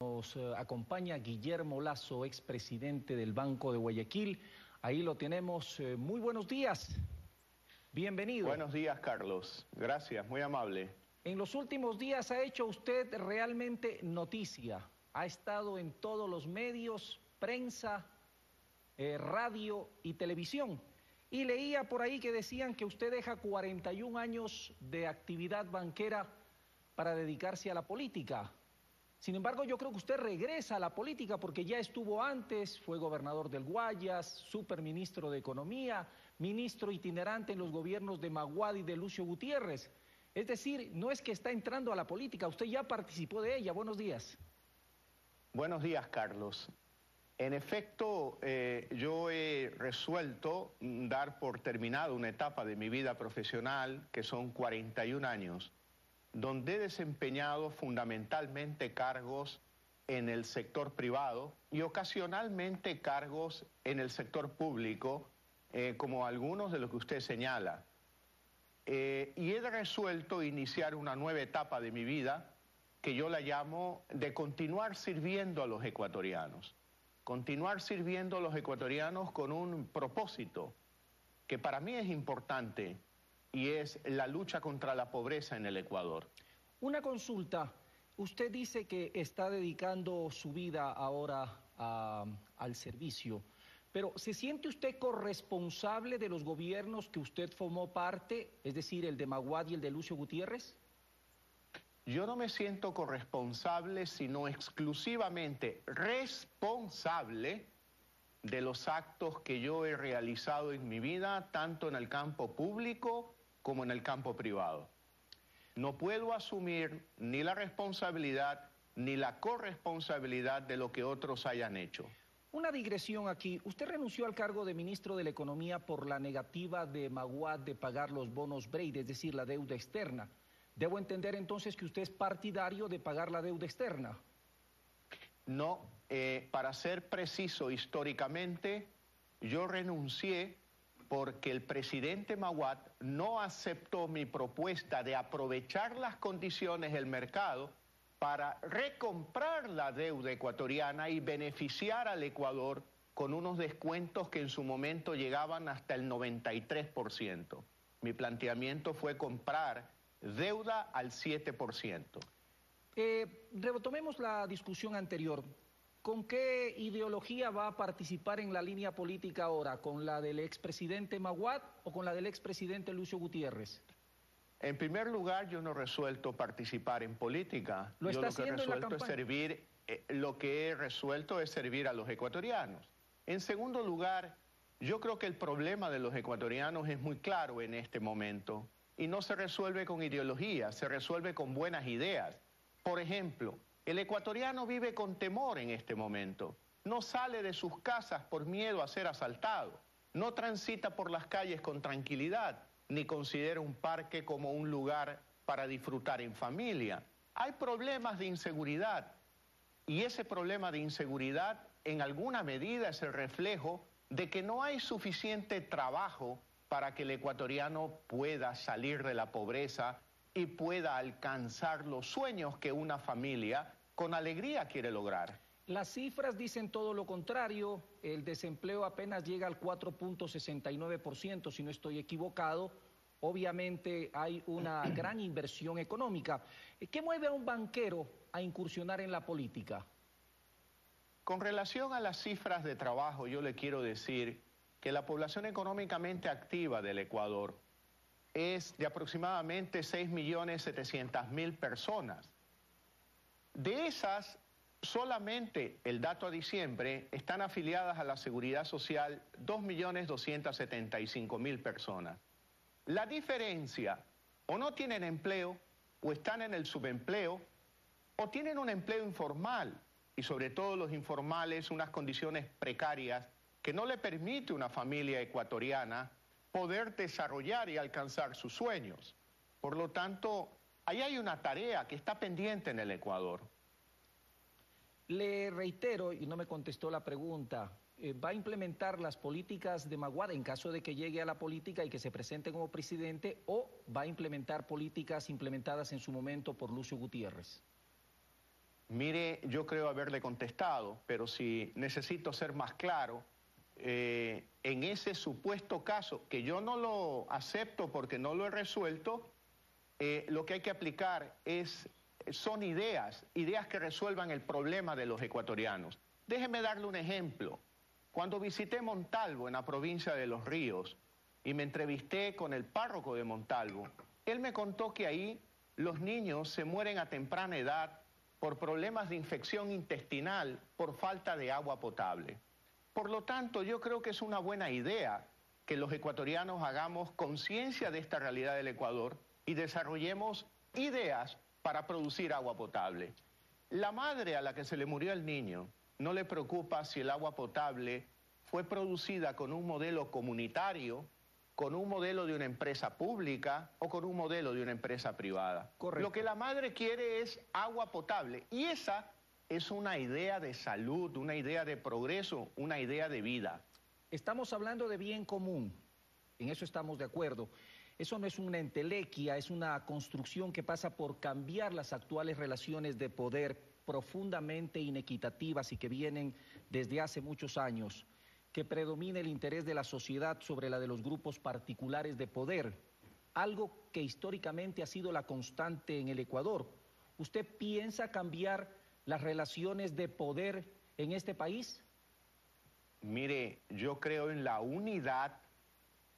Nos acompaña Guillermo Lasso, expresidente del Banco de Guayaquil. Ahí lo tenemos. Muy buenos días. Bienvenido. Buenos días, Carlos. Gracias, muy amable. En los últimos días ha hecho usted realmente noticia. Ha estado en todos los medios, prensa, radio y televisión. Y leía por ahí que decían que usted deja 41 años de actividad banquera para dedicarse a la política. Sin embargo, yo creo que usted regresa a la política porque ya estuvo antes, fue gobernador del Guayas, superministro de Economía, ministro itinerante en los gobiernos de Maguad y de Lucio Gutiérrez. Es decir, no es que está entrando a la política, usted ya participó de ella. Buenos días. Buenos días, Carlos. En efecto, yo he resuelto dar por terminada una etapa de mi vida profesional, que son 41 años, donde he desempeñado fundamentalmente cargos en el sector privado y ocasionalmente cargos en el sector público, como algunos de los que usted señala. Y he resuelto iniciar una nueva etapa de mi vida, que yo la llamo de continuar sirviendo a los ecuatorianos. Continuar sirviendo a los ecuatorianos con un propósito que para mí es importante, y es la lucha contra la pobreza en el Ecuador. Una consulta. Usted dice que está dedicando su vida ahora al servicio, pero ¿se siente usted corresponsable de los gobiernos que usted formó parte, es decir, el de Maguad y el de Lucio Gutiérrez? Yo no me siento corresponsable, sino exclusivamente responsable de los actos que yo he realizado en mi vida, tanto en el campo público como en el campo privado. No puedo asumir ni la responsabilidad ni la corresponsabilidad de lo que otros hayan hecho. Una digresión aquí. Usted renunció al cargo de ministro de la Economía por la negativa de Maguad de pagar los bonos BREID, es decir, la deuda externa. ¿Debo entender entonces que usted es partidario de pagar la deuda externa? No, para ser preciso históricamente, yo renuncié porque el presidente Maguad no aceptó mi propuesta de aprovechar las condiciones del mercado para recomprar la deuda ecuatoriana y beneficiar al Ecuador con unos descuentos que en su momento llegaban hasta el 93%. Mi planteamiento fue comprar deuda al 7%. Retomemos la discusión anterior. ¿Con qué ideología va a participar en la línea política ahora? ¿Con la del expresidente Maguad o con la del expresidente Lucio Gutiérrez? En primer lugar, yo no he resuelto participar en política. ¿Lo está haciendo en la campaña? Lo que he resuelto es servir a los ecuatorianos. En segundo lugar, yo creo que el problema de los ecuatorianos es muy claro en este momento y no se resuelve con ideología, se resuelve con buenas ideas. Por ejemplo, el ecuatoriano vive con temor en este momento. No sale de sus casas por miedo a ser asaltado. No transita por las calles con tranquilidad, ni considera un parque como un lugar para disfrutar en familia. Hay problemas de inseguridad. Y ese problema de inseguridad, en alguna medida, es el reflejo de que no hay suficiente trabajo para que el ecuatoriano pueda salir de la pobreza y pueda alcanzar los sueños que una familia con alegría quiere lograr. Las cifras dicen todo lo contrario. El desempleo apenas llega al 4.69%, si no estoy equivocado. Obviamente hay una gran inversión económica. ¿Qué mueve a un banquero a incursionar en la política? Con relación a las cifras de trabajo, yo le quiero decir que la población económicamente activa del Ecuador es de aproximadamente 6.700.000 personas. De esas, solamente el dato a diciembre están afiliadas a la Seguridad Social 2.275.000 personas. La diferencia, o no tienen empleo, o están en el subempleo, o tienen un empleo informal, y sobre todo los informales, unas condiciones precarias que no le permite a una familia ecuatoriana poder desarrollar y alcanzar sus sueños. Por lo tanto, ahí hay una tarea que está pendiente en el Ecuador. Le reitero, y no me contestó la pregunta, ¿va a implementar las políticas de Maguad en caso de que llegue a la política y que se presente como presidente, o va a implementar políticas implementadas en su momento por Lucio Gutiérrez? Mire, yo creo haberle contestado, pero si necesito ser más claro, en ese supuesto caso, que yo no lo acepto porque no lo he resuelto, lo que hay que aplicar son ideas que resuelvan el problema de los ecuatorianos. Déjeme darle un ejemplo. Cuando visité Montalvo, en la provincia de Los Ríos, y me entrevisté con el párroco de Montalvo, él me contó que ahí los niños se mueren a temprana edad por problemas de infección intestinal por falta de agua potable. Por lo tanto, yo creo que es una buena idea que los ecuatorianos hagamos conciencia de esta realidad del Ecuador y desarrollemos ideas para producir agua potable. La madre a la que se le murió el niño no le preocupa si el agua potable fue producida con un modelo comunitario, con un modelo de una empresa pública o con un modelo de una empresa privada. Correcto. Lo que la madre quiere es agua potable y esa es una idea de salud, una idea de progreso, una idea de vida. Estamos hablando de bien común, en eso estamos de acuerdo. Eso no es una entelequia, es una construcción que pasa por cambiar las actuales relaciones de poder profundamente inequitativas y que vienen desde hace muchos años, que predomine el interés de la sociedad sobre la de los grupos particulares de poder, algo que históricamente ha sido la constante en el Ecuador. ¿Usted piensa cambiar las relaciones de poder en este país? Mire, yo creo en la unidad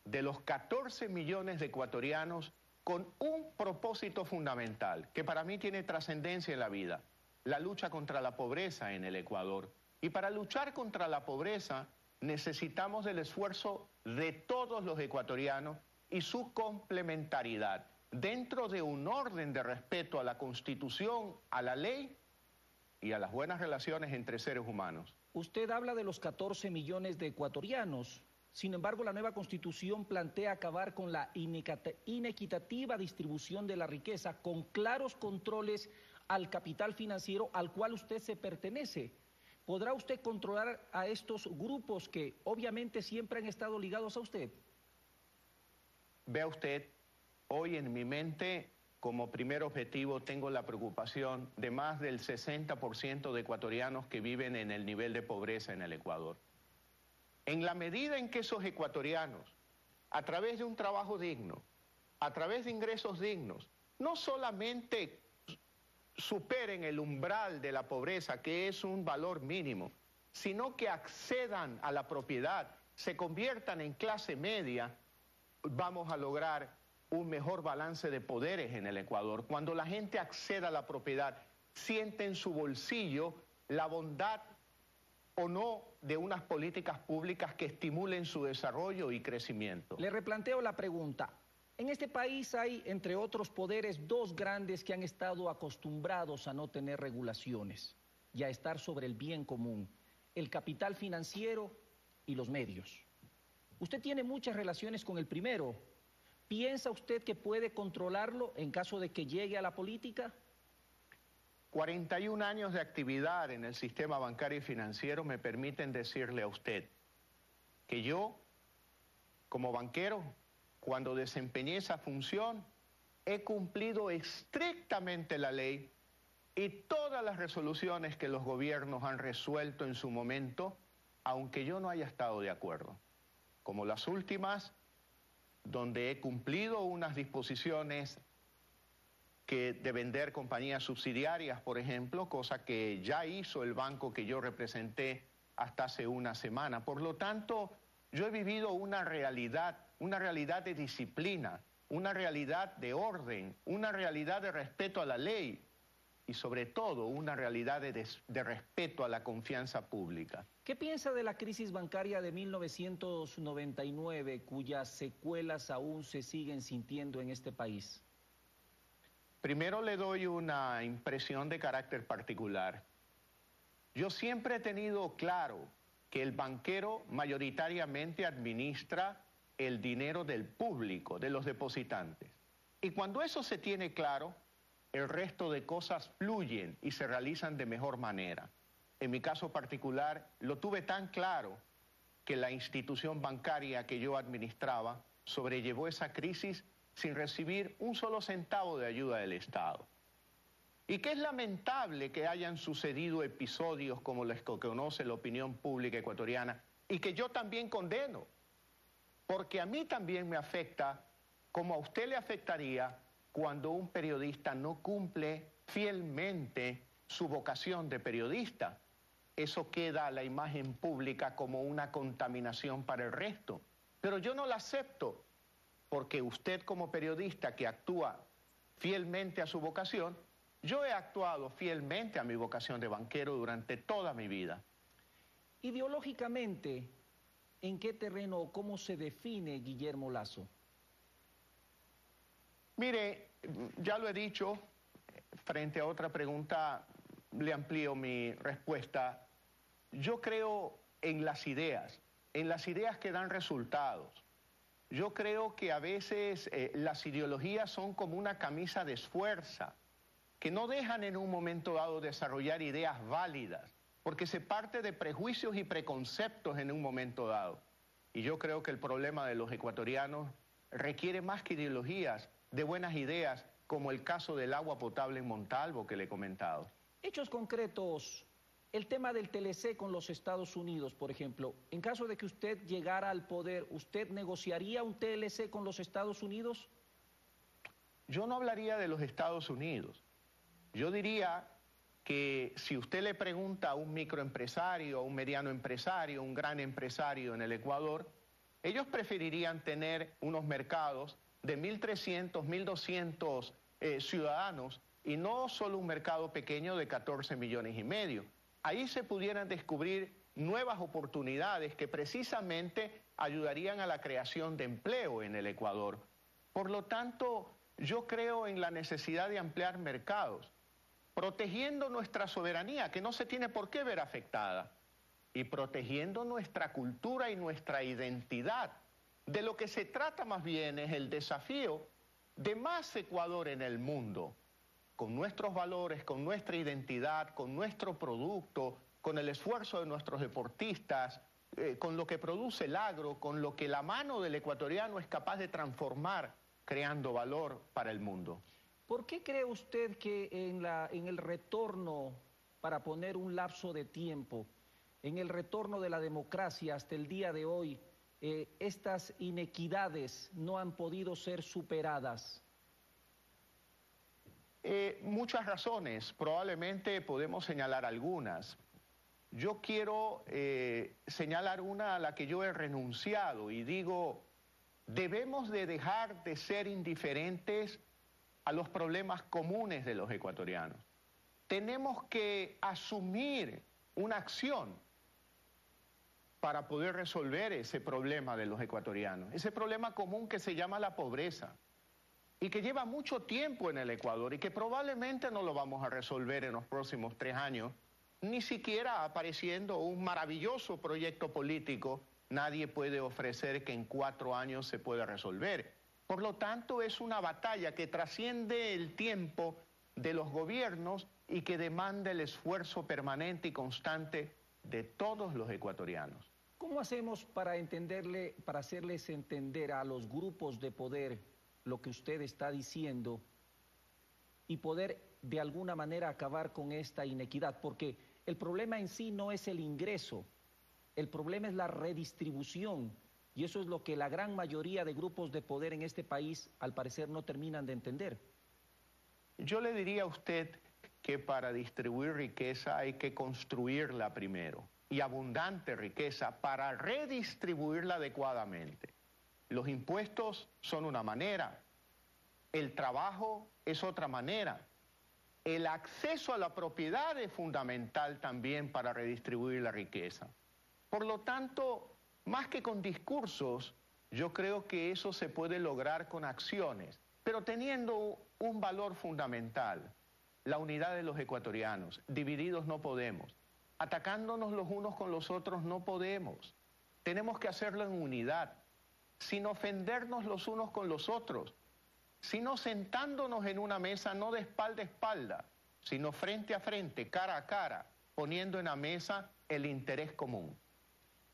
de los 14 millones de ecuatorianos con un propósito fundamental, que para mí tiene trascendencia en la vida, la lucha contra la pobreza en el Ecuador. Y para luchar contra la pobreza necesitamos del esfuerzo de todos los ecuatorianos y su complementariedad, dentro de un orden de respeto a la Constitución, a la ley y a las buenas relaciones entre seres humanos. Usted habla de los 14 millones de ecuatorianos. Sin embargo, la nueva Constitución plantea acabar con la inequitativa distribución de la riqueza, con claros controles al capital financiero al cual usted se pertenece. ¿Podrá usted controlar a estos grupos que obviamente siempre han estado ligados a usted? Vea usted, hoy en mi mente, como primer objetivo, tengo la preocupación de más del 60% de ecuatorianos que viven en el nivel de pobreza en el Ecuador. En la medida en que esos ecuatorianos, a través de un trabajo digno, a través de ingresos dignos, no solamente superen el umbral de la pobreza, que es un valor mínimo, sino que accedan a la propiedad, se conviertan en clase media, vamos a lograr un mejor balance de poderes en el Ecuador. Cuando la gente acceda a la propiedad, siente en su bolsillo la bondad o no de unas políticas públicas que estimulen su desarrollo y crecimiento. Le replanteo la pregunta. En este país hay, entre otros poderes, dos grandes que han estado acostumbrados a no tener regulaciones y a estar sobre el bien común: el capital financiero y los medios. Usted tiene muchas relaciones con el primero. ¿Piensa usted que puede controlarlo en caso de que llegue a la política? 41 años de actividad en el sistema bancario y financiero me permiten decirle a usted que yo, como banquero, cuando desempeñé esa función, he cumplido estrictamente la ley y todas las resoluciones que los gobiernos han resuelto en su momento, aunque yo no haya estado de acuerdo. Como las últimas, donde he cumplido unas disposiciones de vender compañías subsidiarias, por ejemplo, cosa que ya hizo el banco que yo representé hasta hace una semana. Por lo tanto, yo he vivido una realidad de disciplina, una realidad de orden, una realidad de respeto a la ley y sobre todo una realidad de respeto a la confianza pública. ¿Qué piensa de la crisis bancaria de 1999, cuyas secuelas aún se siguen sintiendo en este país? Primero le doy una impresión de carácter particular. Yo siempre he tenido claro que el banquero mayoritariamente administra el dinero del público, de los depositantes. Y cuando eso se tiene claro, el resto de cosas fluyen y se realizan de mejor manera. En mi caso particular, lo tuve tan claro que la institución bancaria que yo administraba sobrellevó esa crisis sin recibir un solo centavo de ayuda del Estado. y que es lamentable que hayan sucedido episodios como los que conoce la opinión pública ecuatoriana y que yo también condeno, porque a mí también me afecta como a usted le afectaría cuando un periodista no cumple fielmente su vocación de periodista. Eso queda a la imagen pública como una contaminación para el resto. Pero yo no la acepto, porque usted como periodista que actúa fielmente a su vocación, yo he actuado fielmente a mi vocación de banquero durante toda mi vida. Ideológicamente, ¿en qué terreno o cómo se define Guillermo Lasso? Mire, ya lo he dicho, frente a otra pregunta le amplío mi respuesta. Yo creo en las ideas que dan resultados. Yo creo que a veces las ideologías son como una camisa de fuerza, que no dejan en un momento dado desarrollar ideas válidas, porque se parte de prejuicios y preconceptos en un momento dado. Y yo creo que el problema de los ecuatorianos requiere más que ideologías, de buenas ideas, como el caso del agua potable en Montalvo que le he comentado. Hechos concretos, el tema del TLC con los Estados Unidos, por ejemplo. En caso de que usted llegara al poder, ¿usted negociaría un TLC con los Estados Unidos? Yo no hablaría de los Estados Unidos. Yo diría que si usted le pregunta a un microempresario, a un mediano empresario, a un gran empresario en el Ecuador, ellos preferirían tener unos mercados de 1.300, 1.200 ciudadanos y no solo un mercado pequeño de 14 millones y medio. Ahí se pudieran descubrir nuevas oportunidades que precisamente ayudarían a la creación de empleo en el Ecuador. Por lo tanto, yo creo en la necesidad de ampliar mercados, protegiendo nuestra soberanía, que no se tiene por qué ver afectada, y protegiendo nuestra cultura y nuestra identidad. De lo que se trata más bien es el desafío de más Ecuador en el mundo, con nuestros valores, con nuestra identidad, con nuestro producto, con el esfuerzo de nuestros deportistas, con lo que produce el agro, con lo que la mano del ecuatoriano es capaz de transformar, creando valor para el mundo. ¿Por qué cree usted que en el retorno, para poner un lapso de tiempo, en el retorno de la democracia hasta el día de hoy, estas inequidades no han podido ser superadas? Muchas razones, probablemente podemos señalar algunas. Yo quiero señalar una a la que yo he renunciado y digo, debemos de dejar de ser indiferentes a los problemas comunes de los ecuatorianos. Tenemos que asumir una acción para poder resolver ese problema de los ecuatorianos, ese problema común que se llama la pobreza y que lleva mucho tiempo en el Ecuador y que probablemente no lo vamos a resolver en los próximos 3 años, ni siquiera apareciendo un maravilloso proyecto político. Nadie puede ofrecer que en 4 años se pueda resolver. Por lo tanto, es una batalla que trasciende el tiempo de los gobiernos y que demanda el esfuerzo permanente y constante de todos los ecuatorianos. ¿Cómo hacemos para hacerles entender a los grupos de poder lo que usted está diciendo y poder de alguna manera acabar con esta inequidad? Porque el problema en sí no es el ingreso, el problema es la redistribución, y eso es lo que la gran mayoría de grupos de poder en este país al parecer no terminan de entender. Yo le diría a usted que para distribuir riqueza hay que construirla primero, y abundante riqueza para redistribuirla adecuadamente. Los impuestos son una manera, el trabajo es otra manera, el acceso a la propiedad es fundamental también para redistribuir la riqueza. Por lo tanto, más que con discursos, yo creo que eso se puede lograr con acciones, pero teniendo un valor fundamental, la unidad de los ecuatorianos. Divididos no podemos. Atacándonos los unos con los otros no podemos. Tenemos que hacerlo en unidad, sin ofendernos los unos con los otros, sino sentándonos en una mesa no de espalda a espalda, sino frente a frente, cara a cara, poniendo en la mesa el interés común.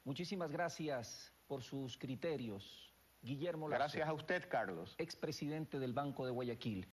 Muchísimas gracias por sus criterios, Guillermo Lasso. Gracias a usted, Carlos. Expresidente del Banco de Guayaquil.